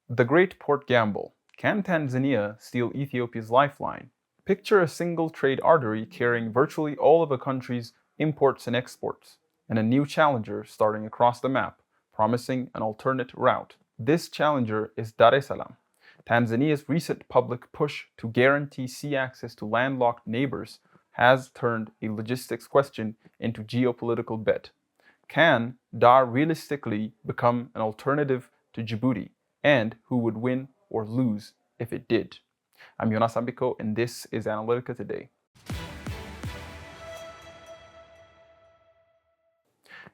The Great Port Gamble. Can Tanzania steal Ethiopia's lifeline? Picture a single trade artery carrying virtually all of a country's imports and exports, and a new challenger starting across the map, promising an alternate route. This challenger is Dar es Salaam. Tanzania's recent public push to guarantee sea access to landlocked neighbors has turned a logistics question into geopolitical bet. Can Dar realistically become an alternative to Djibouti? And who would win or lose if it did? I'm Jonas Ambiko, and this is Analytica Today.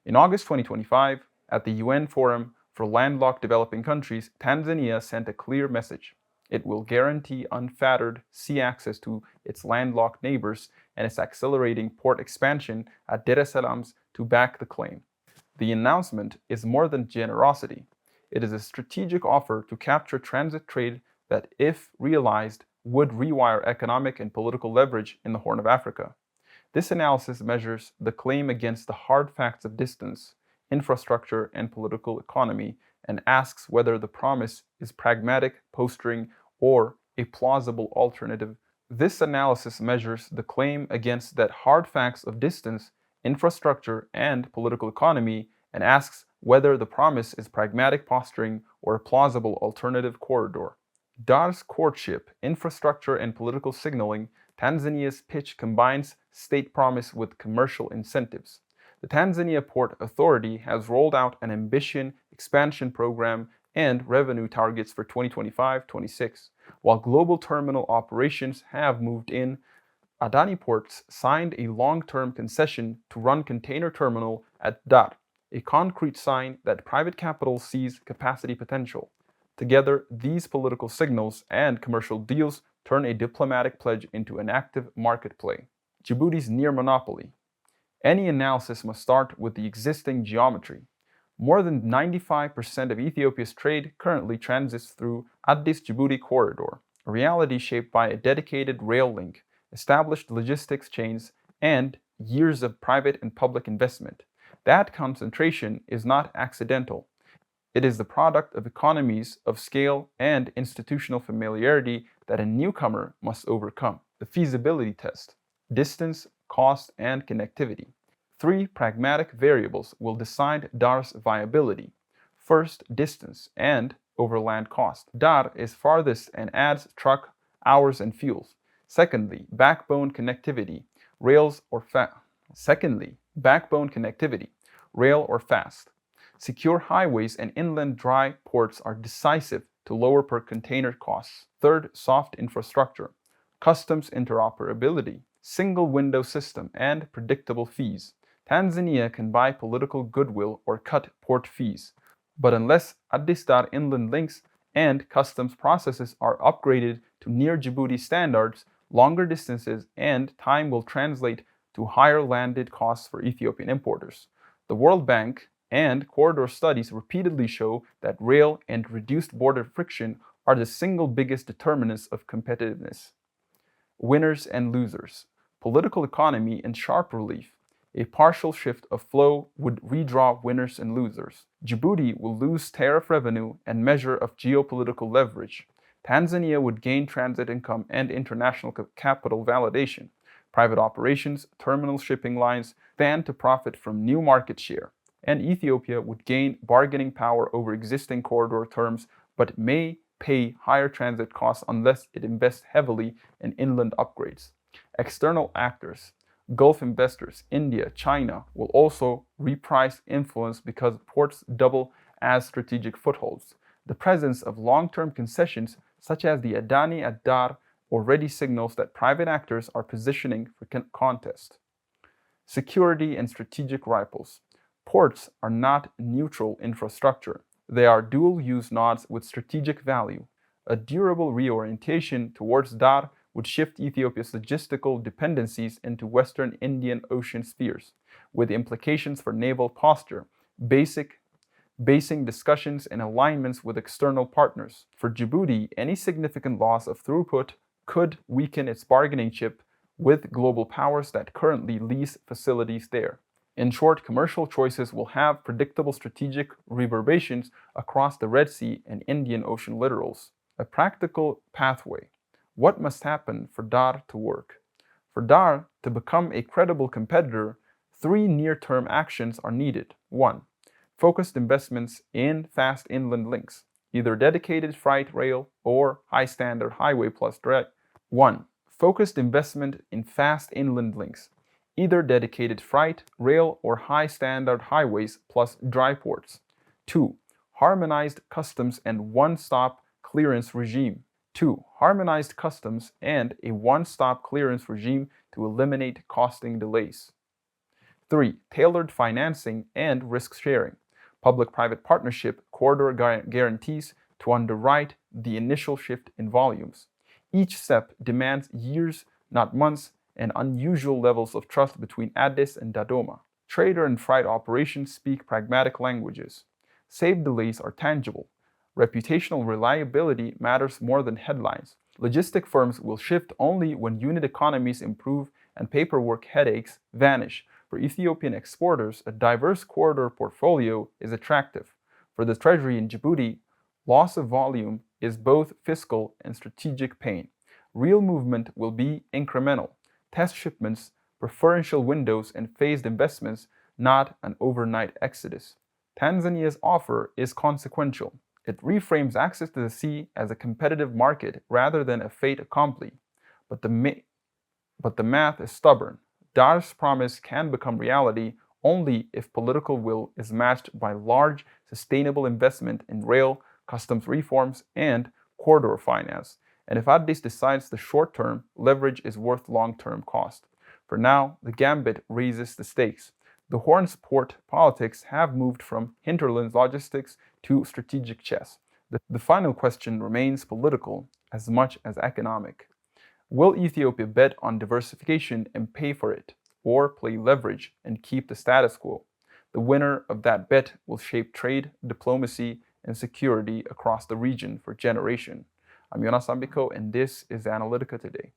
In August 2025, at the UN Forum for Landlocked Developing Countries, Tanzania sent a clear message. It will guarantee unfettered sea access to its landlocked neighbors and is accelerating port expansion at Dar es Salaam to back the claim. The announcement is more than generosity. It is a strategic offer to capture transit trade that, if realized, would rewire economic and political leverage in the Horn of Africa. This analysis measures the claim against the hard facts of distance, infrastructure, and political economy, and asks whether the promise is pragmatic posturing or a plausible alternative. This analysis measures the claim against that hard facts of distance, infrastructure, and political economy, and asks whether the promise is pragmatic posturing or a plausible alternative corridor. Dar's courtship, infrastructure, and political signaling, Tanzania's pitch combines state promise with commercial incentives. The Tanzania Port Authority has rolled out an ambition expansion program and revenue targets for 2025-26, while global terminal operations have moved in. Adani Ports signed a long-term concession to run container terminal at Dar, a concrete sign that private capital sees capacity potential. Together, these political signals and commercial deals turn a diplomatic pledge into an active market play. Djibouti's near monopoly. Any analysis must start with the existing geometry. More than 95% of Ethiopia's trade currently transits through Addis-Djibouti corridor, a reality shaped by a dedicated rail link, established logistics chains, and years of private and public investment. That concentration is not accidental. It is the product of economies of scale and institutional familiarity that a newcomer must overcome. The feasibility test: distance, cost, and connectivity. 3 pragmatic variables will decide Dar's viability. First, distance and overland cost. Dar is farthest and adds truck, hours, and fuels. Secondly, backbone connectivity, rail or fast. Secure highways and inland dry ports are decisive to lower per container costs. Third, soft infrastructure, customs interoperability, single window system, and predictable fees. Tanzania can buy political goodwill or cut port fees, but unless Addis-Dar inland links and customs processes are upgraded to near Djibouti standards, longer distances and time will translate to higher landed costs for Ethiopian importers. The World Bank and corridor studies repeatedly show that rail and reduced border friction are the single biggest determinants of competitiveness. Winners and losers. Political economy in sharp relief. A partial shift of flow would redraw winners and losers. Djibouti will lose tariff revenue and measure of geopolitical leverage. Tanzania would gain transit income and international capital validation. Private operations, terminal shipping lines stand to profit from new market share. And Ethiopia would gain bargaining power over existing corridor terms, but may pay higher transit costs unless it invests heavily in inland upgrades. External actors, Gulf investors, India, China, will also reprice influence because ports double as strategic footholds. The presence of long-term concessions, such as the Adani at Dar, already signals that private actors are positioning for contest. Security and strategic ripples. Ports are not neutral infrastructure. They are dual-use nodes with strategic value. A durable reorientation towards Dar would shift Ethiopia's logistical dependencies into Western Indian Ocean spheres, with implications for naval posture, basing discussions and alignments with external partners. For Djibouti, any significant loss of throughput could weaken its bargaining chip with global powers that currently lease facilities there. In short, commercial choices will have predictable strategic reverberations across the Red Sea and Indian Ocean littorals. A practical pathway. What must happen for DAR to work? For DAR to become a credible competitor, 3 near-term actions are needed. 1. Focused investments in fast inland links, either dedicated freight rail or high-standard highway plus direct. 1. Focused investment in fast inland links, either dedicated freight, rail, or high-standard highways plus dry ports. 2. Harmonized customs and one-stop clearance regime. 2. Harmonized customs and a one-stop clearance regime to eliminate costing delays. 3. Tailored financing and risk sharing. Public-private partnership corridor guarantees to underwrite the initial shift in volumes. Each step demands years, not months, and unusual levels of trust between Addis and Dodoma. Trader and freight operations speak pragmatic languages. Saved delays are tangible. Reputational reliability matters more than headlines. Logistic firms will shift only when unit economies improve and paperwork headaches vanish. For Ethiopian exporters, a diverse corridor portfolio is attractive. For the Treasury in Djibouti, loss of volume is both fiscal and strategic pain. Real movement will be incremental. Test shipments, preferential windows, and phased investments, not an overnight exodus. Tanzania's offer is consequential. It reframes access to the sea as a competitive market rather than a fait accompli. But the math is stubborn. Dar's promise can become reality only if political will is matched by large, sustainable investment in rail, customs reforms, and corridor finance. And if Addis decides the short-term leverage is worth long-term cost. For now, the gambit raises the stakes. The Horn's port politics have moved from hinterland logistics to strategic chess. The final question remains political as much as economic. Will Ethiopia bet on diversification and pay for it, or play leverage and keep the status quo? The winner of that bet will shape trade, diplomacy, and security across the region for generations. I'm Jonas Ambiko, and this is Analytica Today.